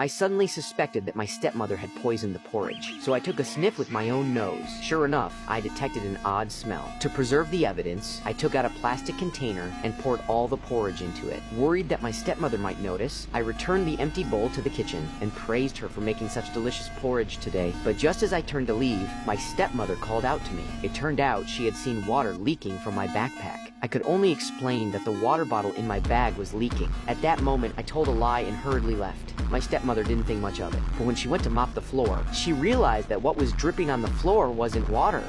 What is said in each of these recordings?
I suddenly suspected that my stepmother had poisoned the porridge, so I took a sniff with my own nose. Sure enough, I detected an odd smell. To preserve the evidence, I took out a plastic container and poured all the porridge into it. Worried that my stepmother might notice, I returned the empty bowl to the kitchen and praised her for making such delicious porridge today. But just as I turned to leave, my stepmother called out to me. It turned out she had seen water leaking from my backpack. I could only explain that the water bottle in my bag was leaking. At that moment, I told a lie and hurriedly left. My stepmother didn't think much of it, but when she went to mop the floor, she realized that what was dripping on the floor wasn't water.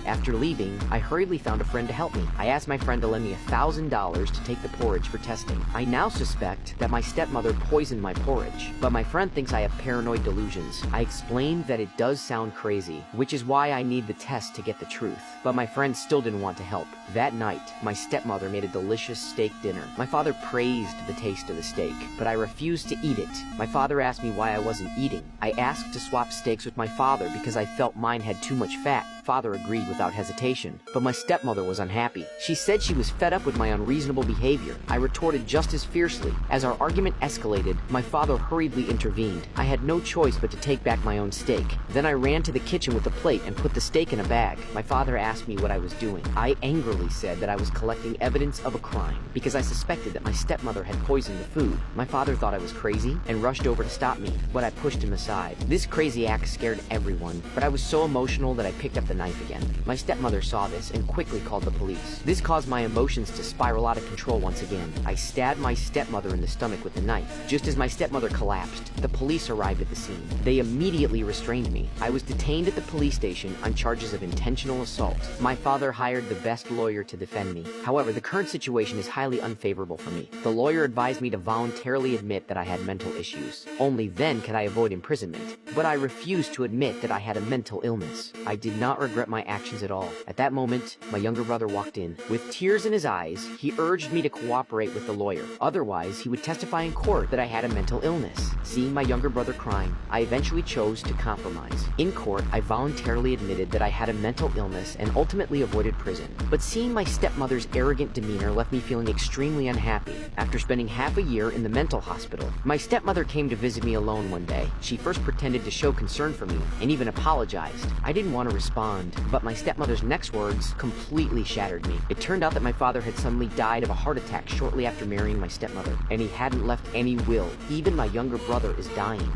After leaving, I hurriedly found a friend to help me. I asked my friend to lend me $1,000 to take the porridge for testing. I now suspect that my stepmother poisoned my porridge, but my friend thinks I have paranoid delusions. I explained that it does sound crazy, which is why I need the test to get the truth. But my friend still didn't want to help. That night, my stepmother made a delicious steak dinner. My father praised the taste of the steak, but I refused to eat it. My father asked me why I wasn't eating. I asked to swap steaks with my father because I felt mine had too much fat. Father agreed without hesitation, but my stepmother was unhappy. She said she was fed up with my unreasonable behavior. I retorted just as fiercely. As our argument escalated, my father hurriedly intervened. I had no choice but to take back my own steak. Then I ran to the kitchen with the plate and put the steak in a bag. My father asked me what I was doing. I angrily said that I was collecting evidence of a crime because I suspected that my stepmother had poisoned the food. My father thought I was crazy and rushed over to stop me, but I pushed him aside. This crazy act scared everyone, but I was so emotional that I picked up the knife again. My stepmother saw this and quickly called the police. This caused my emotions to spiral out of control once again. I stabbed my stepmother in the stomach with the knife. Just as my stepmother collapsed, the police arrived at the scene. They immediately restrained me. I was detained at the police station on charges of intentional assault. My father hired the best lawyer to defend me. However, the current situation is highly unfavorable for me. The lawyer advised me to voluntarily admit that I had mental issues. Only then could I avoid imprisonment. But I refused to admit that I had a mental illness. I did not regret my actions at all. At that moment, my younger brother walked in. With tears in his eyes, he urged me to cooperate with the lawyer. Otherwise, he would testify in court that I had a mental illness. Seeing my younger brother crying, I eventually chose to compromise. In court, I voluntarily admitted that I had a mental illness and ultimately avoided prison. But seeing my stepmother's arrogant demeanor left me feeling extremely unhappy. After spending half a year in the mental hospital, my stepmother came to visit me alone one day. She first pretended to show concern for me and even apologized. I didn't want to respond, but my stepmother's next words completely shattered me. It turned out that my father had suddenly died of a heart attack shortly after marrying my stepmother, and he hadn't left any will. Even my younger brother is dying.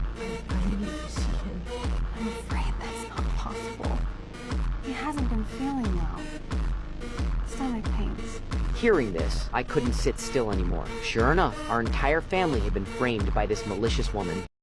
I need to see him. I'm afraid that's not possible. He hasn't been feeling well. Stomach pains. Hearing this, I couldn't sit still anymore. Sure enough, our entire family had been framed by this malicious woman.